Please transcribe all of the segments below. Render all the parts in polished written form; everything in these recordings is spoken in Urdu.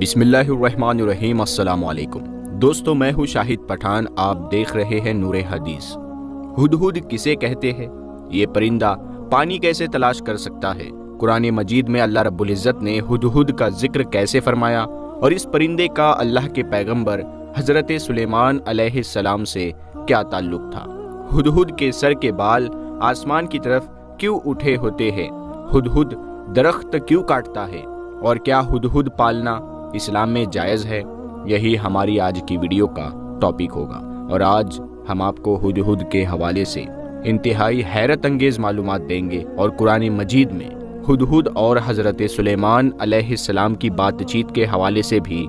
بسم اللہ الرحمن الرحیم۔ السلام علیکم دوستو، میں ہوں شاہد پٹھان، آپ دیکھ رہے ہیں نور حدیث۔ ہدہد کسے کہتے ہیں؟ یہ پرندہ پانی کیسے تلاش کر سکتا ہے؟ قرآن مجید میں اللہ رب العزت نے ہدہد کا ذکر کیسے فرمایا اور اس پرندے کا اللہ کے پیغمبر حضرت سلیمان علیہ السلام سے کیا تعلق تھا؟ ہدہد کے سر کے بال آسمان کی طرف کیوں اٹھے ہوتے ہیں؟ ہدہد درخت کیوں کاٹتا ہے؟ اور کیا ہدہد پالنا اسلام میں جائز ہے؟ یہی ہماری آج کی ویڈیو کا ٹاپک ہوگا، اور آج ہم آپ کو ہدہد کے حوالے سے انتہائی حیرت انگیز معلومات دیں گے اور قرآن مجید میں ہدہد اور حضرت سلیمان علیہ السلام کی بات چیت کے حوالے سے بھی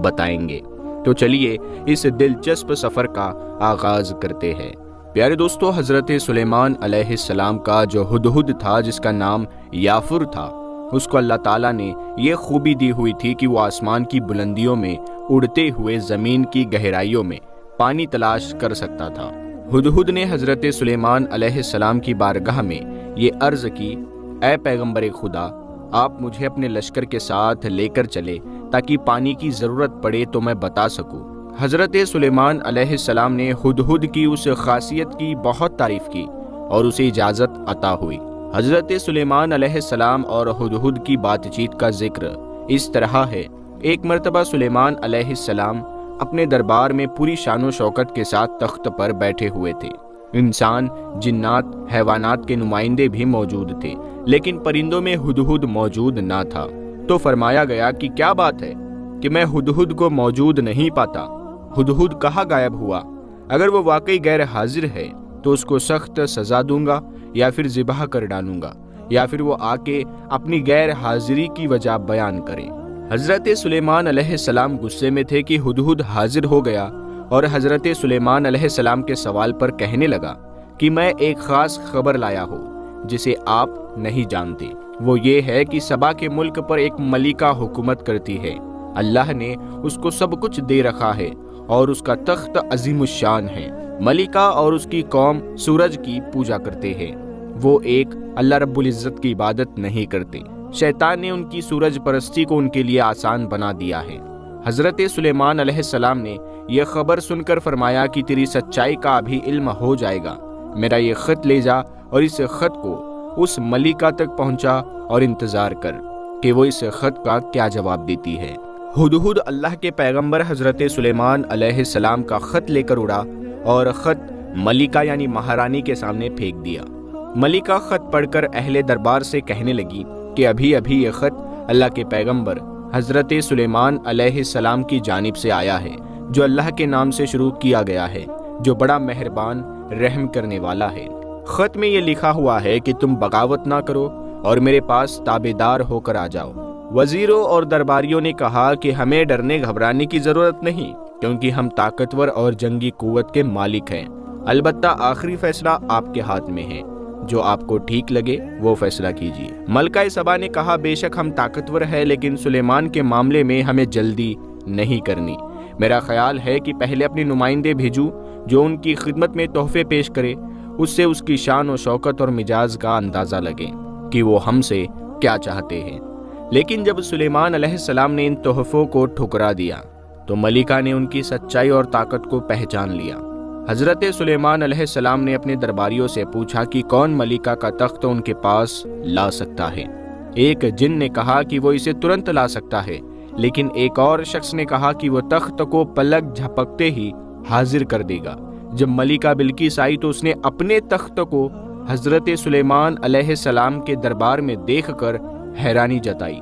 بتائیں گے۔ تو چلیے اس دلچسپ سفر کا آغاز کرتے ہیں۔ پیارے دوستو، حضرت سلیمان علیہ السلام کا جو ہدہد تھا، جس کا نام یافر تھا، اس کو اللہ تعالیٰ نے یہ خوبی دی ہوئی تھی کہ وہ آسمان کی بلندیوں میں اڑتے ہوئے زمین کی گہرائیوں میں پانی تلاش کر سکتا تھا۔ ہدہد نے حضرت سلیمان علیہ السلام کی بارگاہ میں یہ عرض کی، اے پیغمبر خدا، آپ مجھے اپنے لشکر کے ساتھ لے کر چلے تاکہ پانی کی ضرورت پڑے تو میں بتا سکوں۔ حضرت سلیمان علیہ السلام نے ہدہد کی اس خاصیت کی بہت تعریف کی اور اسے اجازت عطا ہوئی۔ حضرت سلیمان علیہ السلام اور ہدہد کی بات چیت کا ذکر اس طرح ہے۔ ایک مرتبہ سلیمان علیہ السلام اپنے دربار میں پوری شان و شوکت کے ساتھ تخت پر بیٹھے ہوئے تھے۔ انسان، جنات، حیوانات کے نمائندے بھی موجود تھے، لیکن پرندوں میں ہدہد موجود نہ تھا۔ تو فرمایا گیا کہ کیا بات ہے کہ میں ہدہد کو موجود نہیں پاتا؟ ہدہد کہاں غائب ہوا؟ اگر وہ واقعی غیر حاضر ہے تو اس کو سخت سزا دوں گا، یا پھر ذبح کر ڈالوں گا، یا پھر وہ آ کے اپنی غیر حاضری کی وجہ بیان کرے۔ حضرت سلیمان علیہ السلام غصے میں تھے کہ ہدہد حاضر ہو گیا، اور حضرت سلیمان علیہ السلام کے سوال پر کہنے لگا کہ میں ایک خاص خبر لایا ہوں جسے آپ نہیں جانتے۔ وہ یہ ہے کہ سبا کے ملک پر ایک ملکہ حکومت کرتی ہے۔ اللہ نے اس کو سب کچھ دے رکھا ہے اور اس کا تخت عظیم الشان ہے۔ ملکہ اور اس کی قوم سورج کی پوجا کرتے ہیں۔ وہ ایک اللہ رب العزت کی عبادت نہیں کرتے۔ شیطان نے ان کی سورج پرستی کو ان کے لیے آسان بنا دیا ہے۔ حضرت سلیمان علیہ السلام نے یہ خبر سن کر فرمایا کہ تیری سچائی کا ابھی علم ہو جائے گا۔ میرا یہ خط لے جا اور اس خط کو اس ملکہ تک پہنچا اور انتظار کر کہ وہ اس خط کا کیا جواب دیتی ہے۔ ہدہد اللہ کے پیغمبر حضرت سلیمان علیہ السلام کا خط لے کر اڑا اور خط ملکہ یعنی مہارانی کے سامنے پھینک دیا۔ ملکہ خط پڑھ کر اہل دربار سے کہنے لگی کہ ابھی ابھی یہ خط اللہ کے پیغمبر حضرت سلیمان علیہ السلام کی جانب سے آیا ہے، جو اللہ کے نام سے شروع کیا گیا ہے، جو بڑا مہربان رحم کرنے والا ہے۔ خط میں یہ لکھا ہوا ہے کہ تم بغاوت نہ کرو اور میرے پاس تابعدار ہو کر آ جاؤ۔ وزیروں اور درباریوں نے کہا کہ ہمیں ڈرنے گھبرانے کی ضرورت نہیں، کیونکہ ہم طاقتور اور جنگی قوت کے مالک ہیں۔ البتہ آخری فیصلہ آپ کے ہاتھ میں ہے، جو آپ کو ٹھیک لگے وہ فیصلہ کیجیے۔ ملکہ سبا نے کہا، بے شک ہم طاقتور ہیں، لیکن سلیمان کے معاملے میں ہمیں جلدی نہیں کرنی۔ میرا خیال ہے کہ پہلے اپنے نمائندے بھیجوں جو ان کی خدمت میں تحفے پیش کرے، اس سے اس کی شان و شوکت اور مزاج کا اندازہ لگے کہ وہ ہم سے کیا چاہتے ہیں۔ لیکن جب سلیمان علیہ السلام نے ان تحفوں کو ٹھکرا دیا تو ملکہ نے ان کی سچائی اور طاقت کو پہچان لیا۔ حضرت سلیمان علیہ السلام نے اپنے درباریوں سے پوچھا کہ کون ملکہ کا تخت ان کے پاس لا سکتا ہے۔ ایک جن نے کہا کہ وہ اسے ترنت لا سکتا ہے، لیکن ایک اور شخص نے کہا کہ وہ تخت کو پلک جھپکتے ہی حاضر کر دے گا۔ جب ملکہ بلقیس آئی تو اس نے اپنے تخت کو حضرت سلیمان علیہ السلام کے دربار میں دیکھ کر حیرانی جتائی۔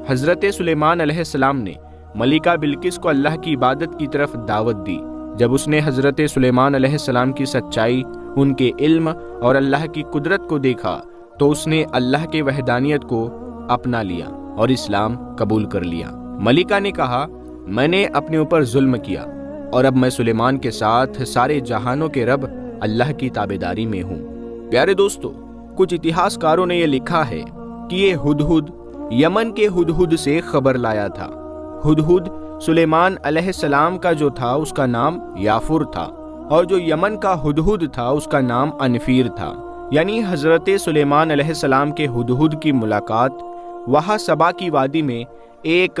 حضرت سلیمان علیہ السلام نے ملکہ بلقیس کو اللہ کی عبادت کی طرف دعوت دی۔ جب اس نے حضرت سلیمان علیہ السلام کی سچائی، ان کے علم اور اللہ کی قدرت کو دیکھا تو اس نے اللہ کے وحدانیت کو اپنا لیا اور اسلام قبول کر لیا۔ ملکہ نے کہا، میں نے اپنے اوپر ظلم کیا اور اب میں سلیمان کے ساتھ سارے جہانوں کے رب اللہ کی تابعداری میں ہوں۔ پیارے دوستو، کچھ اتہاس کاروں نے یہ لکھا ہے کہ یہ ہدہد یمن کے ہدہد سے خبر لایا تھا۔ ہدہد سلیمان علیہ السلام کا جو تھا اس کا نام یافر تھا، اور جو یمن کا ہدہد تھا اس کا نام انفیر تھا۔ یعنی حضرت سلیمان علیہ السلام کے ہدہد کی ملاقات وہاں سبا کی وادی میں ایک